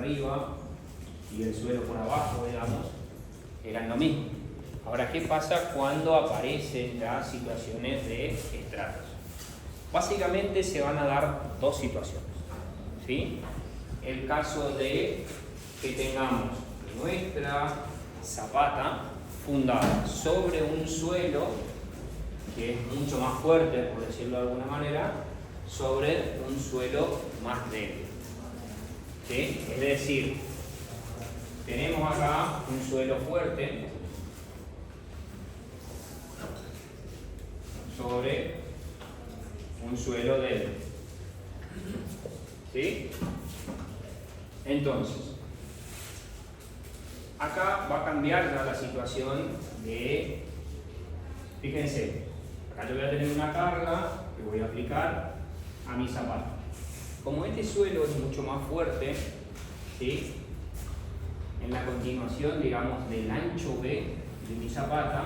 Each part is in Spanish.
arriba y el suelo por abajo, digamos, eran lo mismo. Ahora, ¿qué pasa cuando aparecen las situaciones de estratos? Básicamente se van a dar dos situaciones, ¿sí? El caso de que tengamos nuestra zapata fundada sobre un suelo que es mucho más fuerte, por decirlo de alguna manera, sobre un suelo más débil, ¿sí? Es decir, tenemos acá un suelo fuerte sobre un suelo débil, ¿sí? Entonces, acá va a cambiar ya la situación de, fíjense, acá yo voy a tener una carga que voy a aplicar a mi zapato. Como este suelo es mucho más fuerte, ¿sí? En la continuación, digamos, del ancho B de mi zapata,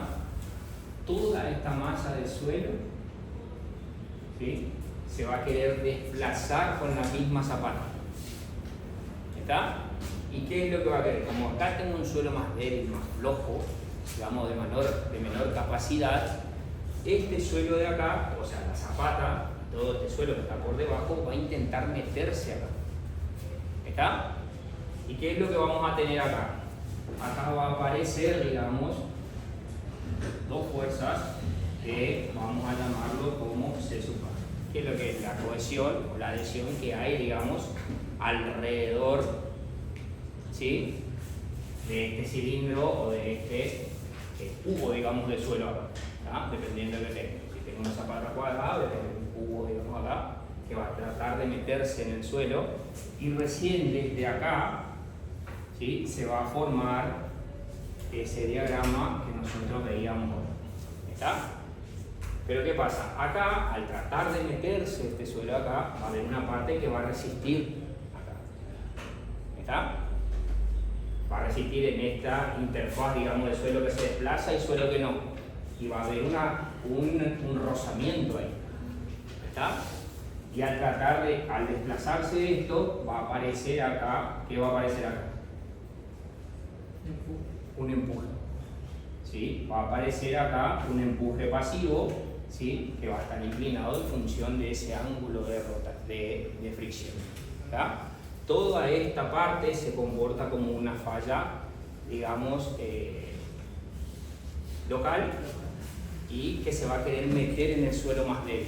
toda esta masa del suelo, ¿sí?, se va a querer desplazar con la misma zapata. ¿Está? ¿Y qué es lo que va a querer? Como acá tengo un suelo más débil, más flojo, digamos, de menor capacidad, este suelo de acá, o sea, la zapata, todo este suelo que está por debajo, va a intentar meterse acá. ¿Está? ¿Y qué es lo que vamos a tener acá? Acá va a aparecer, digamos, dos fuerzas que vamos a llamarlo como C sub A. ¿Qué es lo que es? La cohesión o la adhesión que hay, digamos, alrededor, ¿sí?, de este cilindro o de este cubo, digamos, de suelo acá, ¿tá? Dependiendo de que tenga. Si tengo una zapata cuadrada, voy a tener un cubo, digamos, acá, que va a tratar de meterse en el suelo, y recién desde acá, ¿sí?, se va a formar ese diagrama que nosotros veíamos hoy. ¿Está? Pero ¿qué pasa? Acá, al tratar de meterse este suelo acá, va a haber una parte que va a resistir acá. ¿Está? Va a resistir en esta interfaz, digamos, de suelo que se desplaza y suelo que no. Y va a haber un rozamiento ahí. ¿Está? Y al tratar de, al desplazarse esto, va a aparecer acá, ¿qué va a aparecer acá? Un empuje. ¿Sí? Va a aparecer acá un empuje pasivo, ¿sí?, que va a estar inclinado en función de ese ángulo de fricción. ¿Está? Toda esta parte se comporta como una falla, digamos, local, y que se va a querer meter en el suelo más débil.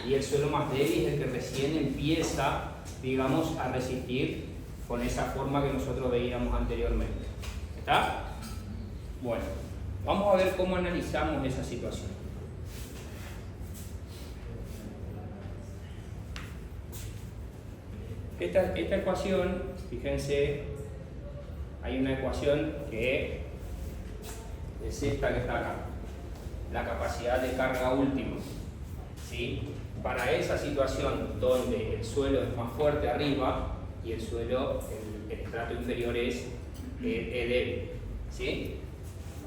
Y el suelo más débil es el que recién empieza, digamos, a resistir con esa forma que nosotros veíamos anteriormente. ¿Está? Bueno, vamos a ver cómo analizamos esa situación. Esta ecuación, fíjense, hay una ecuación que es esta que está acá, la capacidad de carga última, ¿sí? Para esa situación donde el suelo es más fuerte arriba y el suelo, el estrato inferior es débil, ¿sí?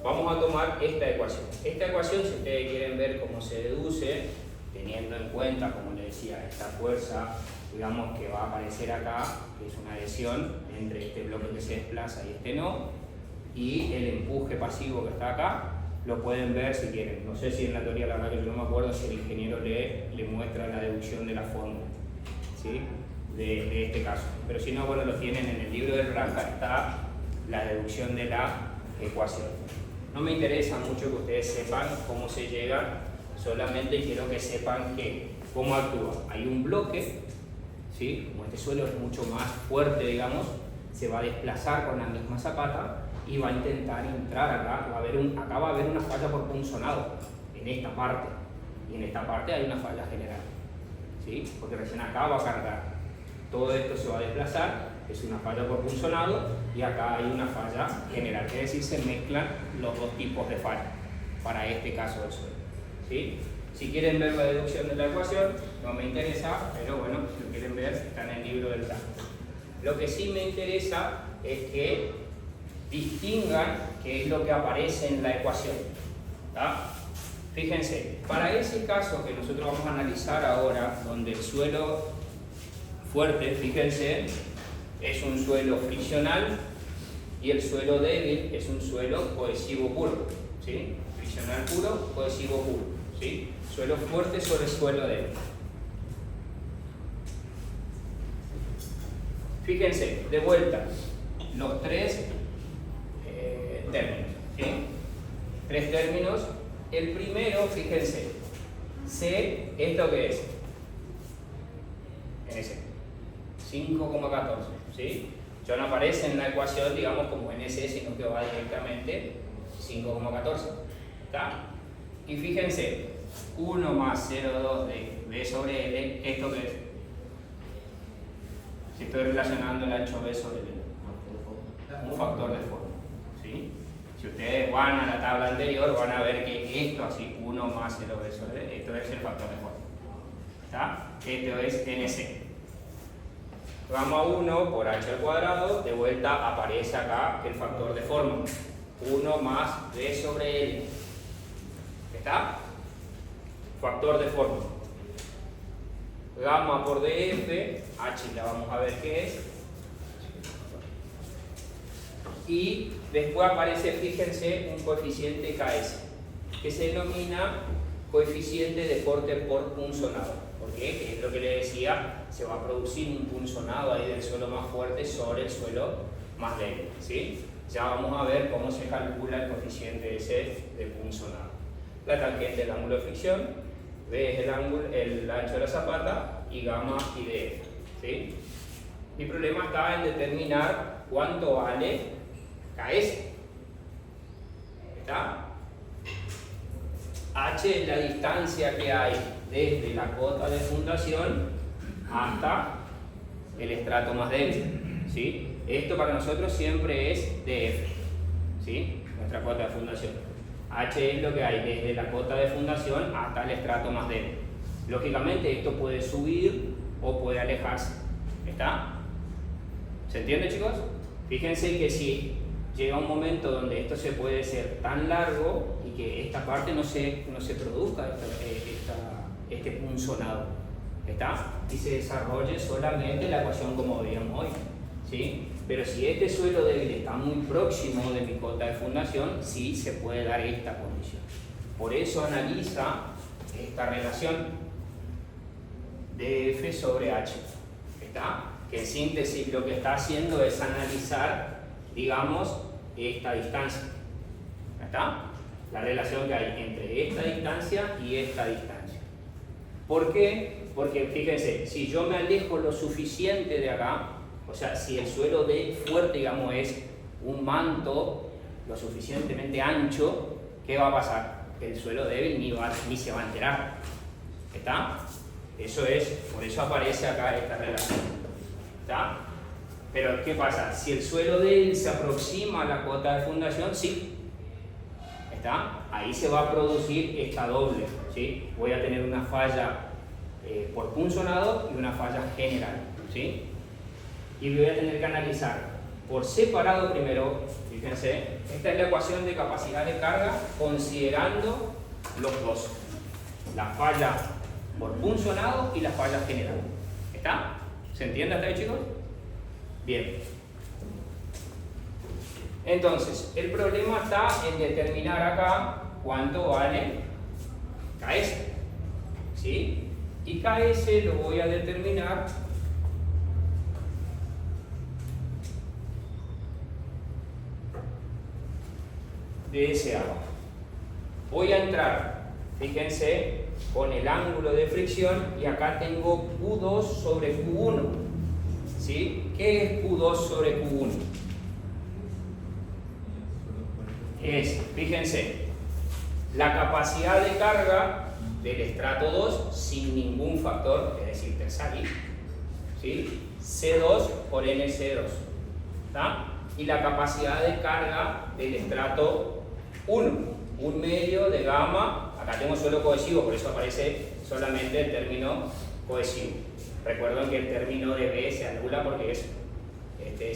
Vamos a tomar esta ecuación. Esta ecuación, si ustedes quieren ver cómo se deduce, teniendo en cuenta, como les decía, esta fuerza, digamos, que va a aparecer acá, que es una adhesión entre este bloque que se desplaza y este no, y el empuje pasivo que está acá, lo pueden ver si quieren. No sé si en la teoría, la verdad que yo no me acuerdo si el ingeniero le muestra la deducción de la fórmula, ¿sí?, de este caso. Pero si no, bueno, lo tienen en el libro del RANCA, está la deducción de la ecuación. No me interesa mucho que ustedes sepan cómo se llega, solamente quiero que sepan cómo actúa. Hay un bloque, ¿sí?, como este suelo es mucho más fuerte, digamos, se va a desplazar con la misma zapata y va a intentar entrar acá. Acá va a haber una falla por punzonado en esta parte, y en esta parte hay una falla general, ¿sí?, porque recién acá va a cargar. Todo esto se va a desplazar, es una falla por punzonado, y acá hay una falla general, es decir, se mezclan los dos tipos de falla para este caso del suelo, ¿sí? Si quieren ver la deducción de la ecuación, no me interesa, pero bueno, si lo quieren ver, está en el libro del RANCA. Lo que sí me interesa es que distingan qué es lo que aparece en la ecuación, ¿tá? Fíjense, para ese caso que nosotros vamos a analizar ahora, donde el suelo fuerte, fíjense, es un suelo friccional y el suelo débil es un suelo cohesivo puro, ¿sí? Friccional puro, cohesivo puro, ¿sí? Suelo fuerte sobre suelo débil. Fíjense, de vuelta, los tres términos, ¿sí? Tres términos. El primero, fíjense, C, ¿esto qué es? NC, 5,14, ¿sí? Ya no aparece en la ecuación, digamos, como NC, sino que va directamente 5,14, ¿está? Y fíjense, 1 más 0,2 de B sobre L, ¿esto qué es? Si estoy relacionando el ancho B sobre L, un factor de forma, ¿sí? Si ustedes van a la tabla anterior, van a ver que esto, así, 1 más 0B sobre L, esto es el factor de forma, ¿está? Esto es NC. Gamma 1 por h al cuadrado, de vuelta aparece acá el factor de forma, 1 más B sobre L, ¿está? Factor de forma. Gamma por df, h la vamos a ver qué es. Y después aparece, fíjense, un coeficiente Ks, que se denomina coeficiente de corte por punzonado. ¿Por qué? Que es lo que le decía, se va a producir un punzonado ahí del suelo más fuerte sobre el suelo más débil, ¿sí? Ya vamos a ver cómo se calcula el coeficiente ese de punzonado. La tangente del ángulo de fricción, B es el ancho de la zapata y gamma y df, ¿sí? Mi problema está en determinar cuánto vale Ks, ¿está? H es la distancia que hay desde la cota de fundación hasta el estrato más débil, ¿sí? Esto para nosotros siempre es df, ¿sí? Nuestra cota de fundación. H es lo que hay desde la cota de fundación hasta el estrato más débil. Lógicamente esto puede subir o puede alejarse, ¿está? ¿Se entiende, chicos? Fíjense que si llega un momento donde esto se puede ser tan largo y que esta parte no se produzca este punzonado, ¿está? Y se desarrolle solamente la ecuación como veíamos hoy, ¿sí? Pero si este suelo débil está muy próximo de mi cota de fundación, sí se puede dar esta condición. Por eso analiza esta relación de F sobre H, ¿está? Que en síntesis lo que está haciendo es analizar, digamos, esta distancia, ¿está? La relación que hay entre esta distancia y esta distancia. ¿Por qué? Porque fíjense, si yo me alejo lo suficiente de acá, o sea, si el suelo de fuerte, digamos, es un manto lo suficientemente ancho, ¿qué va a pasar? El suelo débil ni se va a enterar, ¿está? Eso es, por eso aparece acá esta relación, ¿está? Pero ¿qué pasa? Si el suelo débil se aproxima a la cota de fundación, sí, ¿está? Ahí se va a producir esta doble, ¿sí? Voy a tener una falla por punzonado y una falla general, ¿sí? Y voy a tener que analizar por separado primero, fíjense, esta es la ecuación de capacidad de carga considerando los dos, la falla por punzonado y la falla general, ¿está? ¿Se entiende hasta ahí, chicos? Bien. Entonces, el problema está en determinar acá cuánto vale Ks, ¿sí? Y Ks lo voy a determinar de ese abajo. Voy a entrar, fíjense, con el ángulo de fricción y acá tengo Q2 sobre Q1, ¿sí? ¿Qué es Q2 sobre Q1? Es, fíjense, la capacidad de carga del estrato 2 sin ningún factor, es decir, terciario, ¿sí? C2 por NC2, ¿está? Y la capacidad de carga del estrato 1, un medio de gamma, acá tengo suelo cohesivo, por eso aparece solamente el término cohesivo. Recuerden que el término de B se anula porque es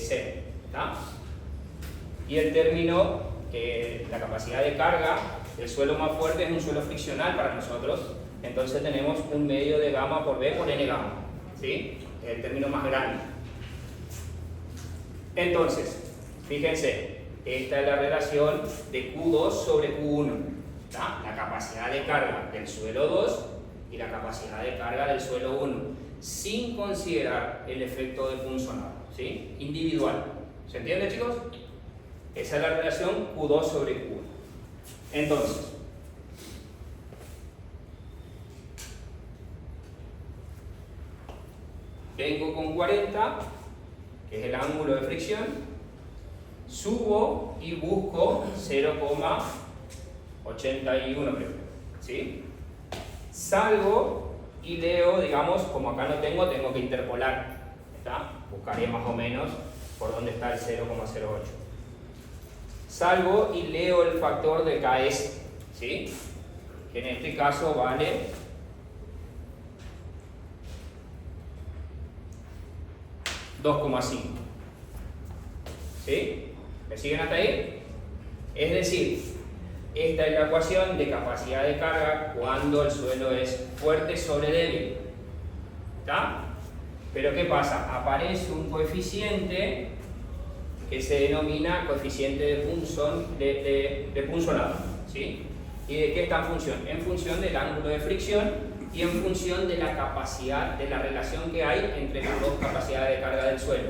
C, ¿está? Y el término, la capacidad de carga del suelo más fuerte es un suelo friccional para nosotros, entonces tenemos un medio de gamma por B por N gamma, ¿sí? El término más grande. Entonces, fíjense, esta es la relación de Q2 sobre Q1. ¿Está? La capacidad de carga del suelo 2 y la capacidad de carga del suelo 1, sin considerar el efecto de punzonado, ¿sí? Individual. ¿Se entiende, chicos? Esa es la relación Q2 sobre Q1. Entonces, vengo con 40, que es el ángulo de fricción, subo y busco 0,81 creo, ¿sí? Salgo y leo, digamos, como acá no tengo que interpolar, ¿está? Buscaré más o menos por dónde está el 0,08. Salgo y leo el factor de KS, ¿sí? Que en este caso vale 2,5. ¿Sí? ¿Me siguen hasta ahí? Es decir, esta es la ecuación de capacidad de carga cuando el suelo es fuerte sobre débil. ¿Está? Pero ¿qué pasa? Aparece un coeficiente que se denomina coeficiente de punzonado. ¿Sí? ¿Y de qué está en función? En función del ángulo de fricción y en función de la capacidad, de la relación que hay entre las dos capacidades de carga del suelo.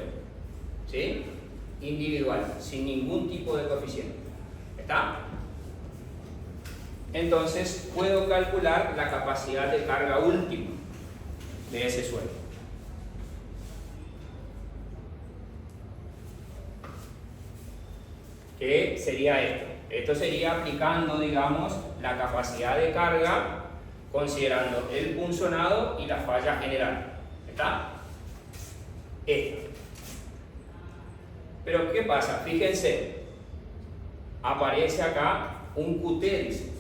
¿Sí? Individual, sin ningún tipo de coeficiente. ¿Está? Entonces puedo calcular la capacidad de carga última de ese suelo. ¿Qué sería esto? Esto sería aplicando, digamos, la capacidad de carga considerando el punzonado y la falla general. ¿Está? Esto. Pero ¿qué pasa? Fíjense, aparece acá un QT, dice.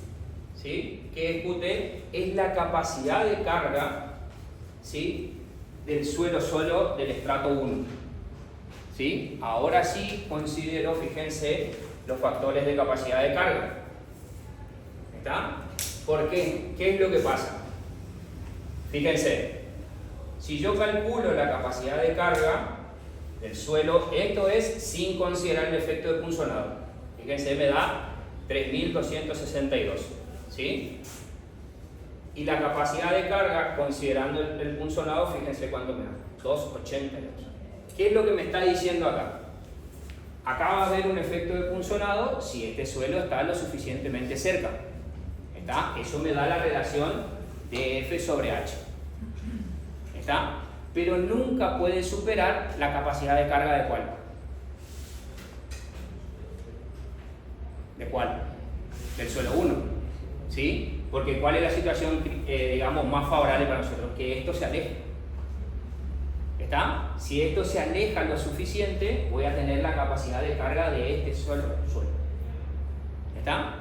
¿Sí? ¿Qué es QT? Es la capacidad de carga, ¿sí?, del suelo solo del estrato 1. ¿Sí? Ahora sí considero, fíjense, los factores de capacidad de carga. ¿Está? ¿Por qué? ¿Qué es lo que pasa? Fíjense, si yo calculo la capacidad de carga del suelo, esto es sin considerar el efecto de punzonado. Fíjense, me da 3.262. ¿Sí? Y la capacidad de carga, considerando el punzonado, fíjense cuánto me da, 282. ¿Qué es lo que me está diciendo acá? Acá va a haber un efecto de punzonado si este suelo está lo suficientemente cerca. ¿Está? Eso me da la relación de F sobre H. ¿Está? Pero nunca puede superar la capacidad de carga de ¿cuál? ¿De cuál? Del suelo 1. ¿Sí? Porque ¿cuál es la situación, digamos, más favorable para nosotros? Que esto se aleje. ¿Está? Si esto se aleja lo suficiente, voy a tener la capacidad de carga de este suelo. ¿Está?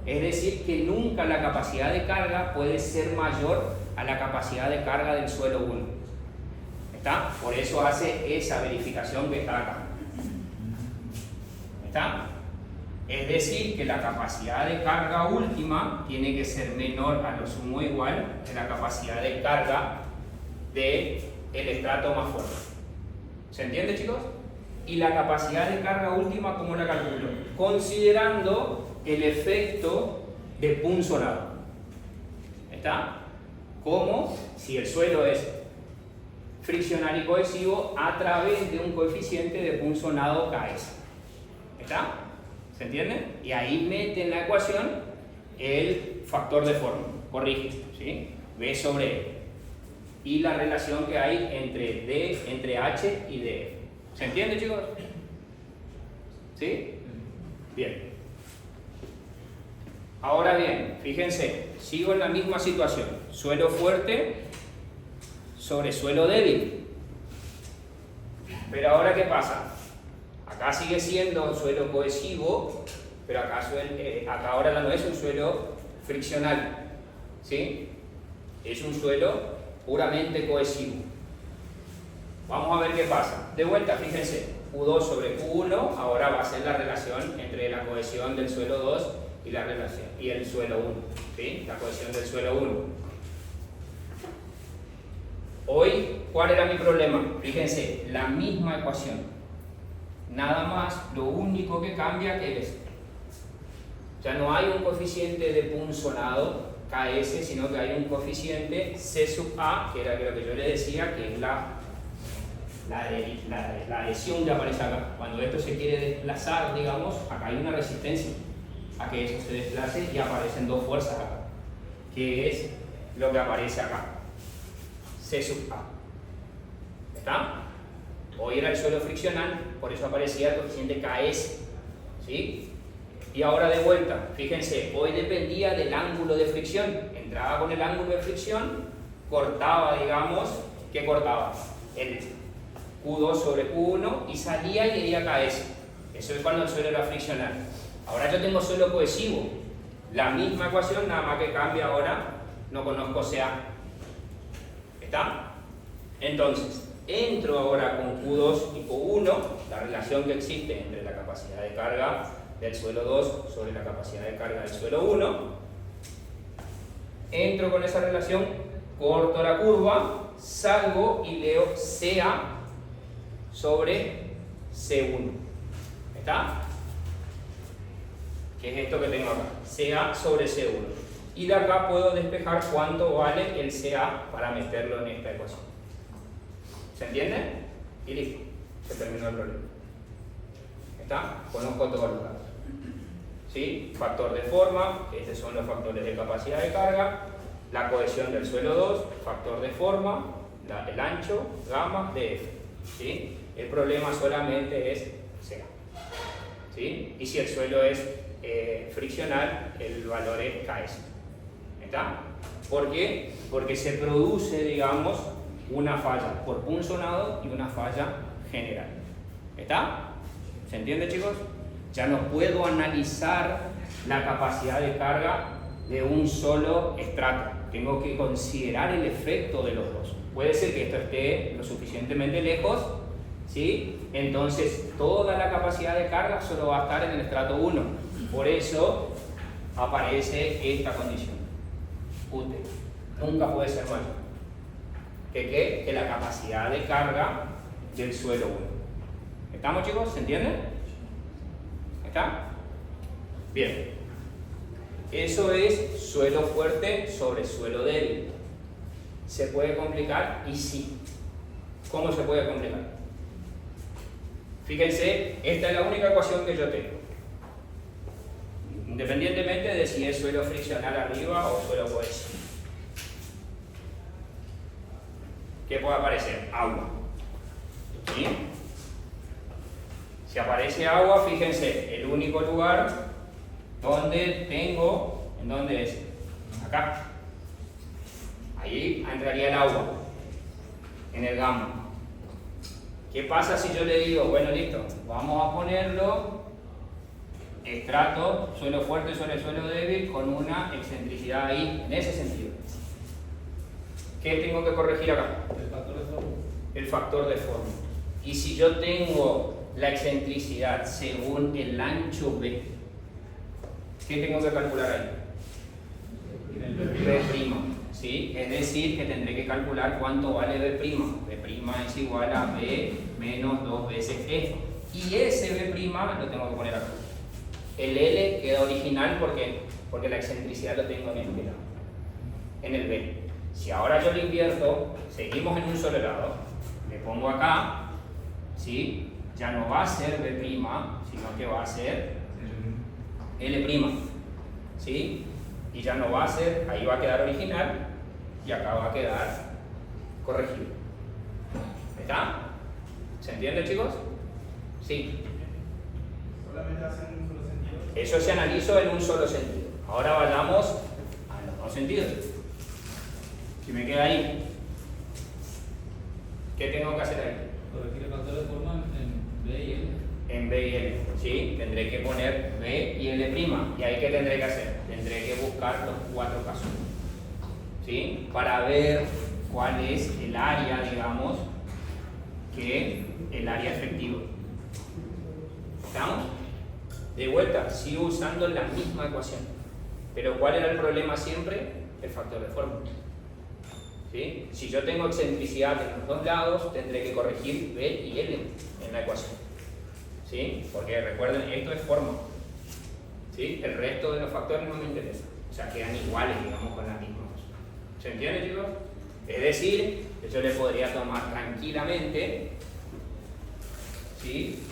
Es decir, que nunca la capacidad de carga puede ser mayor a la capacidad de carga del suelo 1. ¿Está? Por eso hace esa verificación que está acá. ¿Está? Es decir, que la capacidad de carga última tiene que ser menor a lo sumo igual que la capacidad de carga del estrato más fuerte. ¿Se entiende, chicos? Y la capacidad de carga última, ¿cómo la calculo? Considerando el efecto de punzonado. ¿Está? Como si el suelo es friccional y cohesivo a través de un coeficiente de punzonado KS. ¿Está? ¿Se entiende? Y ahí mete en la ecuación el factor de forma. Corrige, ¿sí? B sobre E. Y la relación que hay entre H y DF. ¿Se entiende, chicos? ¿Sí? Bien. Ahora bien, fíjense, sigo en la misma situación. Suelo fuerte sobre suelo débil. Pero ahora, ¿qué pasa? Acá sigue siendo un suelo cohesivo, pero acá ahora no es un suelo friccional, ¿sí? Es un suelo puramente cohesivo. Vamos a ver qué pasa. De vuelta, fíjense, Q2 sobre Q1 ahora va a ser la relación entre la cohesión del suelo 2 y el suelo 1, ¿sí? La cohesión del suelo 1. Hoy, ¿cuál era mi problema? Fíjense, la misma ecuación. nada más, lo único que cambia que es, ya no hay un coeficiente de punzonado KS, sino que hay un coeficiente C sub A, que era lo que yo le decía, que es la adhesión que aparece acá. Cuando esto se quiere desplazar, digamos, acá hay una resistencia a que eso se desplace y aparecen dos fuerzas acá, que es lo que aparece acá, C sub A. ¿Está? Hoy era el suelo friccional, por eso aparecía el coeficiente KS. ¿Sí? Y ahora de vuelta, fíjense, hoy dependía del ángulo de fricción. Entraba con el ángulo de fricción, cortaba, digamos, ¿qué cortaba? El Q2 sobre Q1 y salía y leía KS. Eso es cuando el suelo era friccional. Ahora yo tengo suelo cohesivo. La misma ecuación, nada más que cambia ahora, no conozco CA. ¿Está? Entonces, entro ahora con Q2 y Q1, la relación que existe entre la capacidad de carga del suelo 2 sobre la capacidad de carga del suelo 1. Entro con esa relación, corto la curva, salgo y leo CA sobre C1. ¿Está? ¿Qué es esto que tengo acá? CA sobre C1. Y de acá puedo despejar cuánto vale el CA para meterlo en esta ecuación. ¿Se entiende? Y listo. Se terminó el problema. ¿Está? Conozco todos los datos. ¿Sí? Factor de forma, que estos son los factores de capacidad de carga. La cohesión del suelo 2, factor de forma, el ancho, gamma de F. ¿Sí? El problema solamente es CA. ¿Sí? Y si el suelo es friccional, el valor es KS. ¿Está? ¿Por qué? Porque se produce, digamos, una falla por punzonado y una falla general. ¿Está? ¿Se entiende, chicos? Ya no puedo analizar la capacidad de carga de un solo estrato. Tengo que considerar el efecto de los dos. Puede ser que esto esté lo suficientemente lejos, ¿sí? Entonces toda la capacidad de carga solo va a estar en el estrato 1. Por eso aparece esta condición. UT. Nunca puede ser mayor que la capacidad de carga del suelo 1. ¿Estamos, chicos? ¿Se entiende? ¿Está? Bien. Eso es suelo fuerte sobre suelo débil. ¿Se puede complicar? Y sí. ¿Cómo se puede complicar? Fíjense, esta es la única ecuación que yo tengo. Independientemente de si es suelo friccional arriba o suelo cohesivo. ¿Qué puede aparecer? Agua. ¿Sí? Si aparece agua, fíjense, el único lugar donde tengo, ¿en dónde es? Acá. Ahí entraría el agua, en el gamma. ¿Qué pasa si yo le digo, bueno, listo, vamos a ponerlo estrato, suelo fuerte sobre suelo débil con una excentricidad ahí, en ese sentido? ¿Qué tengo que corregir acá? El factor de forma. El factor de forma. Y si yo tengo la excentricidad según el ancho B, ¿qué tengo que calcular ahí? B', ¿sí? Es decir, que tendré que calcular cuánto vale B'. B' es igual a B menos 2 veces E. Y ese B' lo tengo que poner acá. El L queda original porque la excentricidad lo tengo en este lado, en el B. Si ahora yo lo invierto, seguimos en un solo lado, le pongo acá, ¿sí? Ya no va a ser B', sino que va a ser L', ¿sí? Y ya no va a ser, ahí va a quedar original y acá va a quedar corregido. ¿Está? ¿Se entiende, chicos? Sí. ¿Solamente hacen un solo sentido? Eso se analizó en un solo sentido. Ahora vayamos a los dos sentidos. Si me queda ahí, ¿qué tengo que hacer ahí? Corregir el factor de forma en B y L. En B y L, ¿sí? Tendré que poner B y L'. ¿Y ahí qué tendré que hacer? Tendré que buscar los 4 casos, ¿sí? Para ver cuál es el área, digamos, el área efectiva. ¿Estamos? De vuelta, sigo usando la misma ecuación. Pero ¿cuál era el problema siempre? El factor de forma. ¿Sí? Si yo tengo excentricidad en los dos lados, tendré que corregir B y L en la ecuación. ¿sí? Porque recuerden, esto es forma, ¿sí? El resto de los factores no me interesa, o sea, quedan iguales, digamos, con las mismas. ¿Se entiende, chicos? Es decir, que yo le podría tomar tranquilamente, ¿sí?,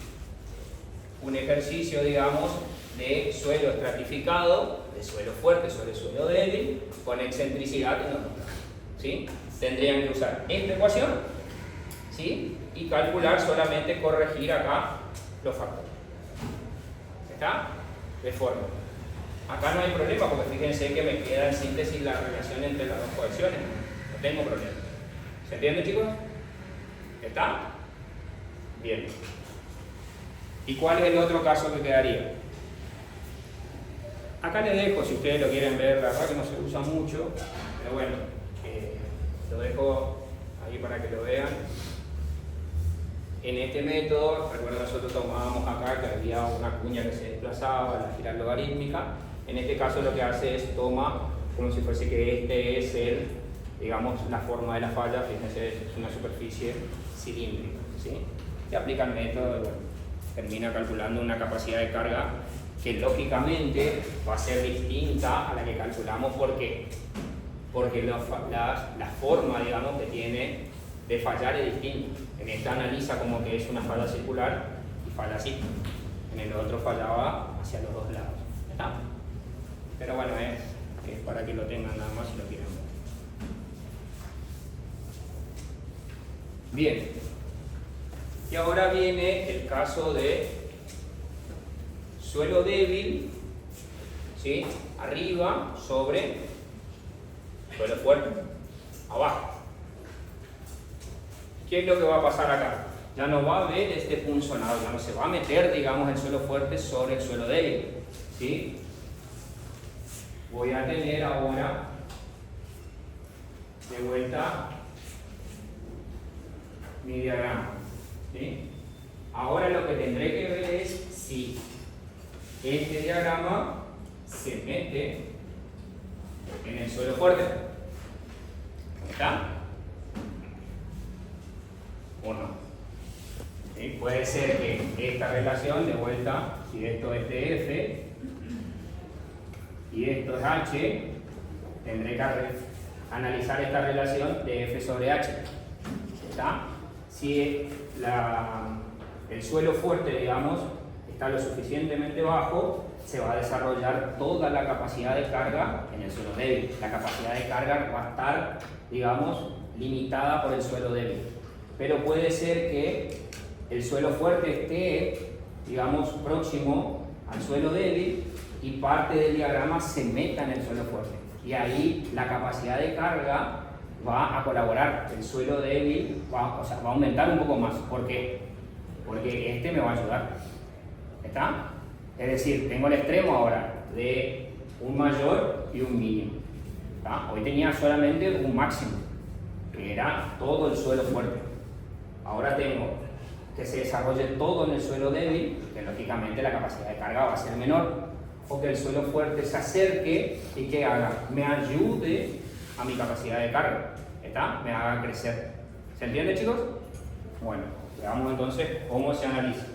un ejercicio, digamos, de suelo estratificado, de suelo fuerte sobre suelo débil, con excentricidad en los dos lados, ¿sí? Tendrían que usar esta ecuación, ¿sí?, y calcular solamente, corregir acá los factores. ¿Está? De forma. Acá no hay problema porque fíjense que me queda en síntesis la relación entre las dos coexiones. No tengo problema. ¿Se entiende, chicos? ¿Está? Bien. ¿Y cuál es el otro caso que quedaría? Acá les dejo, si ustedes lo quieren ver, la verdad que no se usa mucho, pero bueno, lo dejo ahí para que lo vean. En este método, recuerden, nosotros tomábamos acá que había una cuña que se desplazaba, la espiral logarítmica. En este caso lo que hace es toma como si fuese que este es el, digamos, la forma de la falla, fíjense, es una superficie cilíndrica, ¿sí? Se aplica el método y bueno, termina calculando una capacidad de carga que lógicamente va a ser distinta a la que calculamos. ¿Por qué? Porque la forma, digamos, que tiene de fallar es distinta. En esta analiza como que es una falla circular y falla así. En el otro fallaba hacia los dos lados. ¿Está? Pero bueno, es para que lo tengan nada más si lo quieren ver. Bien. Y ahora viene el caso de suelo débil, ¿sí?, arriba sobre suelo fuerte, abajo. ¿Qué es lo que va a pasar acá? Ya no va a haber este punzonado, ya no se va a meter, digamos, el suelo fuerte sobre el suelo débil, ¿sí? Voy a tener ahora de vuelta mi diagrama, ¿sí? Ahora lo que tendré que ver es si este diagrama se mete en el suelo fuerte. ¿Está? ¿O no? ¿Sí? Puede ser que esta relación, de vuelta, si esto es DF y esto es H, tendré que analizar esta relación de F sobre H. ¿Está? Si el suelo fuerte, digamos, está lo suficientemente bajo, se va a desarrollar toda la capacidad de carga en el suelo débil. La capacidad de carga va a estar, digamos, limitada por el suelo débil. Pero puede ser que el suelo fuerte esté, digamos, próximo al suelo débil y parte del diagrama se meta en el suelo fuerte. Y ahí la capacidad de carga va a colaborar. El suelo débil va a aumentar un poco más. ¿Por qué? Porque este me va a ayudar. ¿Está? Es decir, tengo el extremo ahora de un mayor y un mínimo. ¿Está? Hoy tenía solamente un máximo, que era todo el suelo fuerte. Ahora tengo que se desarrolle todo en el suelo débil, que lógicamente la capacidad de carga va a ser menor, o que el suelo fuerte se acerque y que haga, me ayude a mi capacidad de carga, ¿está? Me haga crecer. ¿Se entiende, chicos? Bueno, veamos entonces cómo se analiza.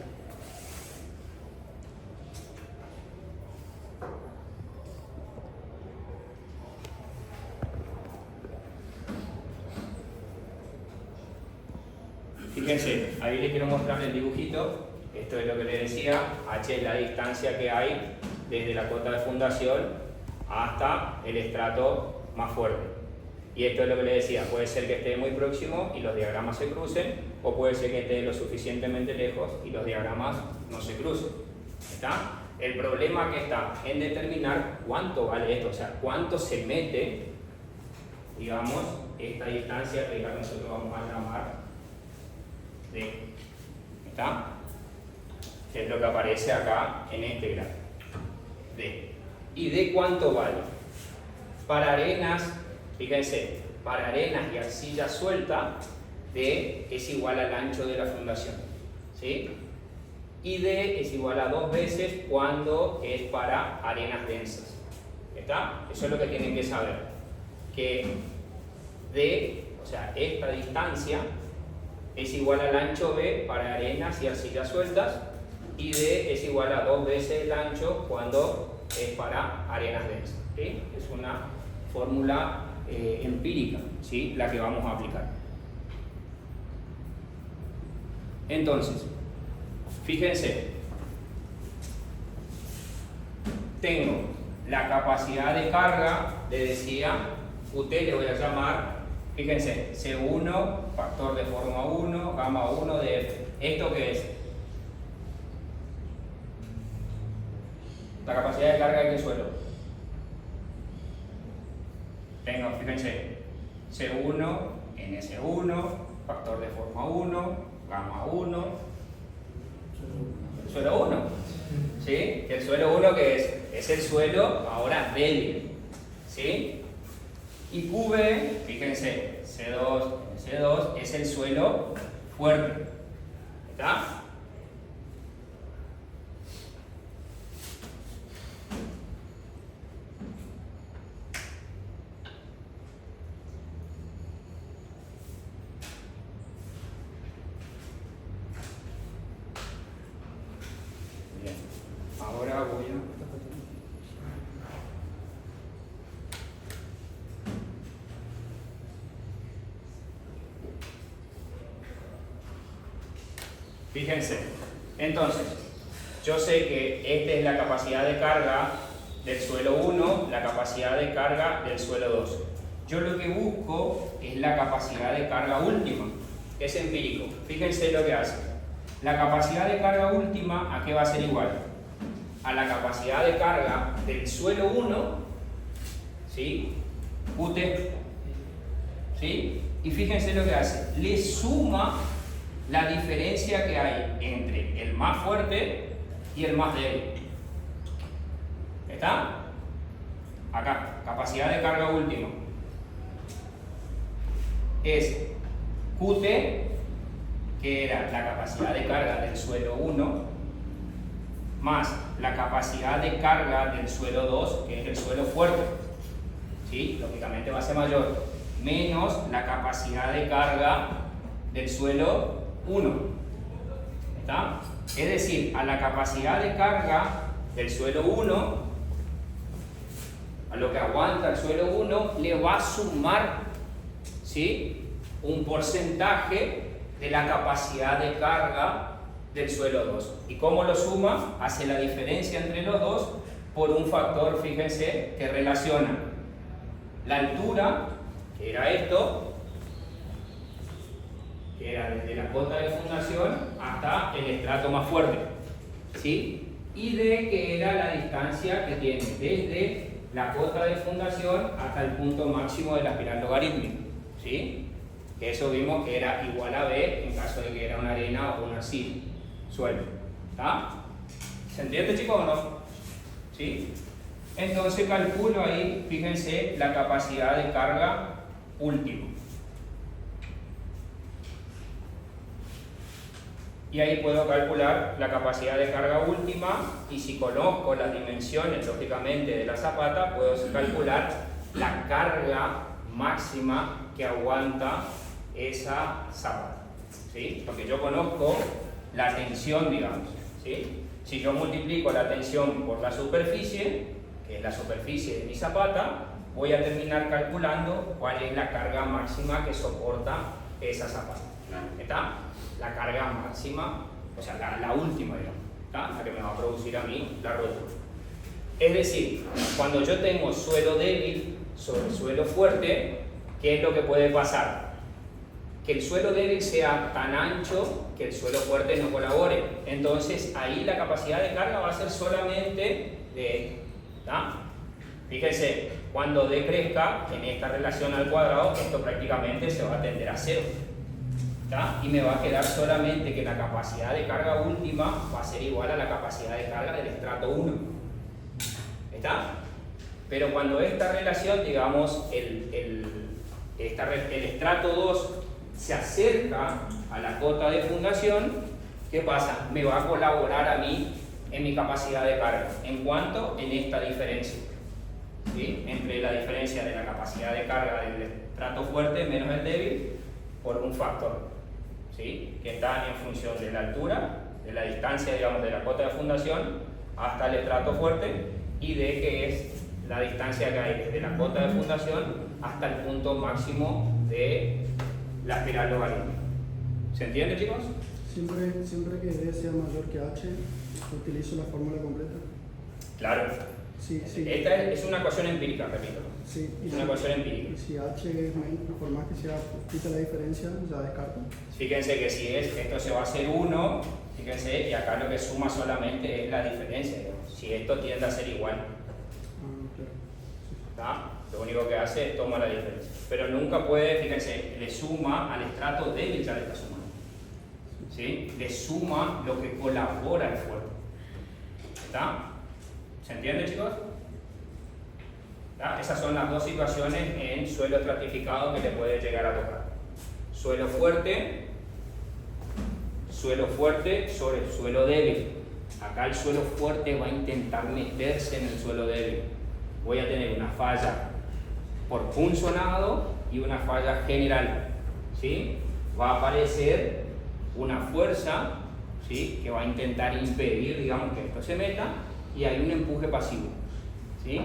Fíjense, ahí les quiero mostrar el dibujito. Esto es lo que les decía. H es la distancia que hay desde la cota de fundación hasta el estrato más fuerte. Y esto es lo que les decía. Puede ser que esté muy próximo y los diagramas se crucen, o puede ser que esté lo suficientemente lejos y los diagramas no se crucen. ¿Está? El problema que está en determinar cuánto vale esto, o sea, cuánto se mete, digamos, esta distancia que nosotros vamos a llamar D. ¿Está? Que es lo que aparece acá en este gráfico. D. ¿Y D cuánto vale? Para arenas, fíjense, para arenas y arcilla suelta, D es igual al ancho de la fundación. ¿Sí? Y D es igual a 2 veces cuando es para arenas densas. ¿Está? Eso es lo que tienen que saber. Que D, o sea, esta distancia, es igual al ancho B para arenas y arcillas sueltas, y D es igual a 2 veces el ancho cuando es para arenas densas. ¿Sí? Es una fórmula empírica, ¿sí? La que vamos a aplicar. Entonces, fíjense, tengo la capacidad de carga, le decía, UT le voy a llamar, fíjense, C1, factor de forma 1, gamma 1 de F. ¿Esto qué es? La capacidad de carga del suelo. Tengo, fíjense, C1, NS1, factor de forma 1, gamma 1, suelo 1. ¿Sí? El suelo 1 que es el suelo ahora débil. ¿Sí? Y QB, fíjense, C2 es el suelo fuerte. ¿Está? Bien. Ahora voy a... Fíjense, entonces, yo sé que esta es la capacidad de carga del suelo 1, la capacidad de carga del suelo 2. Yo lo que busco es la capacidad de carga última, que es empírico. Fíjense lo que hace. La capacidad de carga última, ¿a qué va a ser igual? A la capacidad de carga del suelo 1, ¿sí? UT, ¿sí? Y fíjense lo que hace. Le suma la diferencia que hay entre el más fuerte y el más débil. ¿Está? Acá, capacidad de carga última. Es QT, que era la capacidad de carga del suelo 1, más la capacidad de carga del suelo 2, que es el suelo fuerte. ¿Sí? Lógicamente va a ser mayor. Menos la capacidad de carga del suelo 1. ¿Está? Es decir, a la capacidad de carga del suelo 1, a lo que aguanta el suelo 1, le va a sumar, ¿sí?, un porcentaje de la capacidad de carga del suelo 2. ¿Y cómo lo suma? Hace la diferencia entre los dos por un factor, fíjense, que relaciona la altura, que era esto, que era desde la cota de fundación hasta el estrato más fuerte, ¿sí? Y D, que era la distancia que tiene desde la cota de fundación hasta el punto máximo de la espiral logarítmica, ¿sí? Que eso vimos que era igual a B en caso de que era una arena o un arcilla, suelo. ¿Está? ¿Se entiende, chicos, o no? ¿Sí? Entonces calculo ahí, fíjense, la capacidad de carga última. Y ahí puedo calcular la capacidad de carga última, y si conozco las dimensiones, lógicamente, de la zapata, puedo calcular la carga máxima que aguanta esa zapata, ¿sí? Porque yo conozco la tensión, digamos, ¿sí? Si yo multiplico la tensión por la superficie, que es la superficie de mi zapata, voy a terminar calculando cuál es la carga máxima que soporta esa zapata. ¿Está? La carga máxima, o sea, la última, digamos, ¿está? La que me va a producir a mí la rotura. Es decir, cuando yo tengo suelo débil sobre suelo fuerte, ¿qué es lo que puede pasar? Que el suelo débil sea tan ancho que el suelo fuerte no colabore. Entonces, ahí la capacidad de carga va a ser solamente de, ¿está? Fíjense, cuando D crezca en esta relación al cuadrado, esto prácticamente se va a tender a 0. ¿Está? Y me va a quedar solamente que la capacidad de carga última va a ser igual a la capacidad de carga del estrato 1. ¿Está? Pero cuando esta relación, digamos, el estrato 2 se acerca a la cota de fundación, ¿qué pasa? Me va a colaborar a mí en mi capacidad de carga. ¿En cuánto? En esta diferencia, ¿sí? Entre la diferencia de la capacidad de carga del estrato fuerte menos el débil por un factor, ¿sí? Que está en función de la altura de la distancia, digamos, de la cota de fundación hasta el estrato fuerte, y D, que es la distancia que hay desde la cota de fundación hasta el punto máximo de la espiral logarítmica. ¿Se entiende, chicos? Siempre que D sea mayor que H, utilizo la fórmula completa. Claro. Sí. Esta es una ecuación empírica, repito. Sí, Es una ecuación empírica. Y si H es menos, por más que sea poquita la diferencia, ya descarto. Fíjense que si esto se va a hacer 1, fíjense, y acá lo que suma solamente es la diferencia, digamos. Si esto tiende a ser igual, Claro. ¿está? Lo único que hace es tomar la diferencia. Pero nunca puede, fíjense, le suma al estrato débil, ya le está sumando. ¿Sí? Le suma lo que colabora al fuerte. ¿Está? ¿Se entiende, chicos? ¿Está? Esas son las dos situaciones en suelo estratificado que le puede llegar a tocar. Suelo fuerte sobre suelo débil. Acá el suelo fuerte va a intentar meterse en el suelo débil. Voy a tener una falla por punzonado y una falla general. ¿Sí? Va a aparecer una fuerza, ¿sí?, que va a intentar impedir, digamos, que esto se meta, y hay un empuje pasivo. ¿Sí?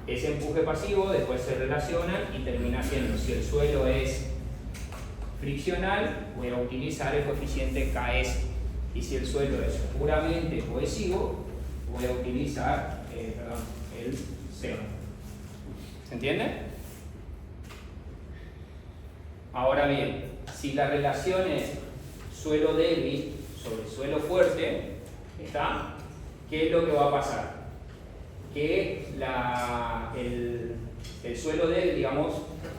Ese empuje pasivo después se relaciona y termina siendo, si el suelo es friccional, voy a utilizar el coeficiente KS, y si el suelo es puramente cohesivo, voy a utilizar el C. ¿Se entiende? Ahora bien, si la relación es suelo débil sobre suelo fuerte, ¿está? ¿Qué es lo que va a pasar? Que el suelo débil, digamos,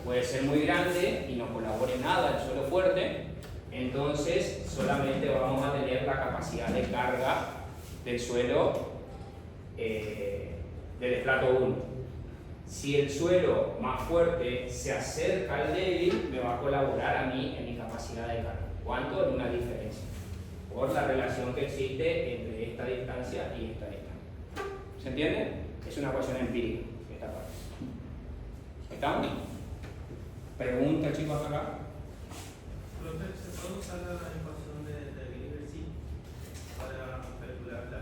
puede ser muy grande y no colabore nada el suelo fuerte, entonces solamente vamos a tener la capacidad de carga del suelo del estrato 1. Si el suelo más fuerte se acerca al débil, me va a colaborar a mí en mi capacidad de carga. ¿Cuánto? En una diferencia, por la relación que existe entre esta distancia y esta distancia. ¿Se entiende? Es una ecuación empírica esta parte. ¿Estamos? ¿Pregunta, chicos, acá? Profe, ¿se puede usar la ecuación de Gilbert para calcular la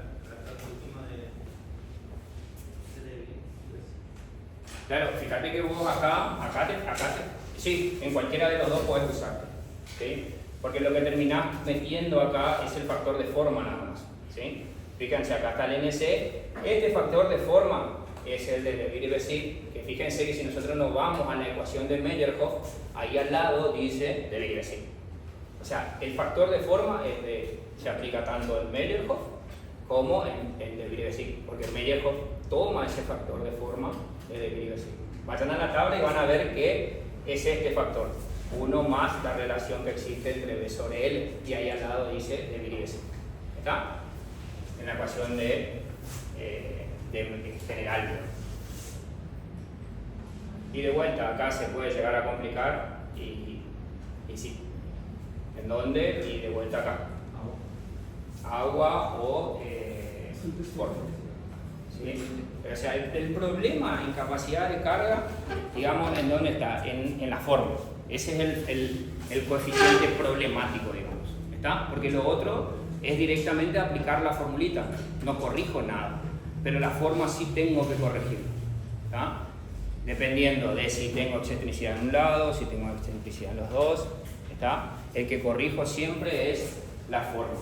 última de Claro, fíjate que vos acá sí, en cualquiera de los dos podés usar, ¿sí? Porque lo que terminás metiendo acá es el factor de forma nada más, ¿sí? Fíjense, acá está el NC. Este factor de forma es el de Levi-Besik, que fíjense que si nosotros nos vamos a la ecuación de Meyerhof, ahí al lado dice Levi-Besik. O sea, el factor de forma se aplica tanto en Meyerhof como en Levi-Besik, porque Meyerhof toma ese factor de forma de Levi-Besik. Vayan a la tabla y van a ver que es este factor, 1 más la relación que existe entre B sobre L, y ahí al lado dice Levi-Besik. ¿Está? En la ecuación de general. Y de vuelta, acá se puede llegar a complicar y sí. ¿En dónde? Y de vuelta acá. Agua o polvo. ¿Sí? Pero, o sea, el problema en capacidad de carga, digamos, ¿en dónde está? En la forma. Ese es el coeficiente problemático, digamos. ¿Está? Porque lo otro es directamente aplicar la formulita. No corrijo nada. Pero la forma sí tengo que corregir. ¿Está? Dependiendo de si tengo excentricidad en un lado, si tengo excentricidad en los dos. ¿Está? El que corrijo siempre es la forma.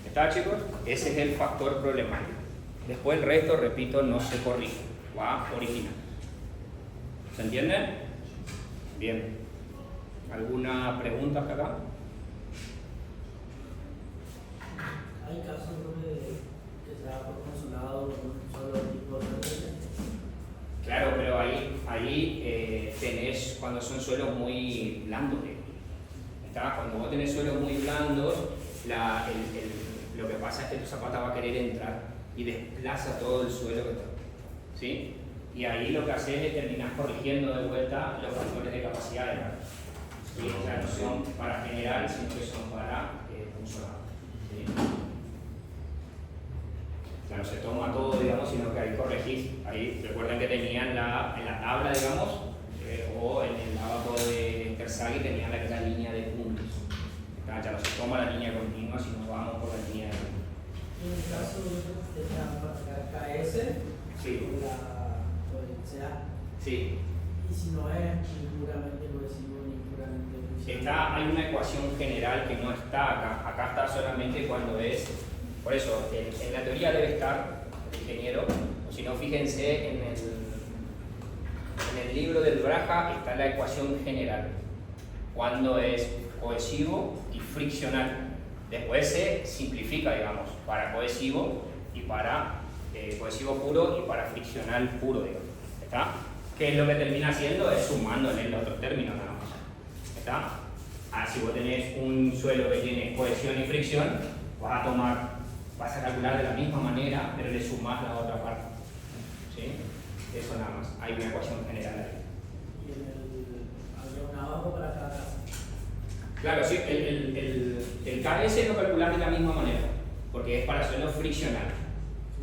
¿Está, chicos? Ese es el factor problemático. Después el resto, repito, no se corrige, va original. ¿Se entiende? Bien. ¿Alguna pregunta hasta acá? ¿Hay casos que se da por consolado con un solo tipo de referencia? Claro, pero ahí tenés cuando son suelos muy blandos. ¿Está? Cuando vos tenés suelos muy blandos, lo que pasa es que tu zapata va a querer entrar y desplaza todo el suelo que está. ¿Sí? Y ahí lo que haces es terminar corrigiendo de vuelta los factores de capacidad de carga. ¿Sí? O sea, no son para general, sino que son para funcionar. ¿Sí? O sea, no se toma todo, digamos, sino que ahí corregís. Ahí recuerden que tenían en la tabla, digamos, o en el abajo de Terzaghi tenían la línea de puntos. Ya no se toma la línea continua, sino vamos por la línea de continua. Y en el caso de la KS, Sí. o el CA, Sí. y si no es ni puramente cohesivo ni puramente friccional. Hay una ecuación general que no está acá. Acá está solamente cuando es. Por eso, en la teoría debe estar el ingeniero, o si no, fíjense en el libro del Braja está la ecuación general. Cuando es cohesivo y friccional. Después se simplifica, digamos, para cohesivo y para cohesivo puro y para friccional puro, digamos. ¿Está? Que es lo que termina haciendo es sumándole el otro término nada más. ¿Está? Si vos tenés un suelo que tiene cohesión y fricción, vas a calcular de la misma manera, pero le sumás la otra parte. ¿Sí? Eso nada más. Hay una ecuación general ahí. Y había un abajo para cada casa. Claro, sí, el KS lo calculás de la misma manera, porque es para suelo friccional.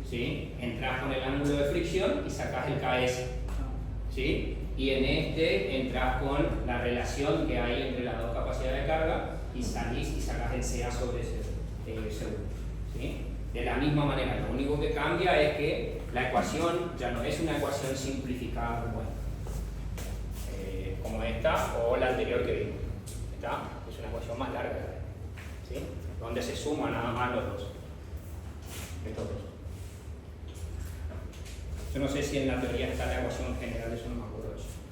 ¿Sí? Entrás con el ángulo de fricción y sacás el KS. ¿Sí? Y en este entras con la relación que hay entre las dos capacidades de carga y salís y sacás el CA sobre ese seguro. ¿Sí? De la misma manera, lo único que cambia es que la ecuación ya no es una ecuación simplificada como esta o la anterior que vimos. ¿Está? Es una ecuación más larga, ¿sí? Donde se suman nada más los dos. Estos dos. Yo no sé si en la teoría está la ecuación general, eso no me acuerdo de eso.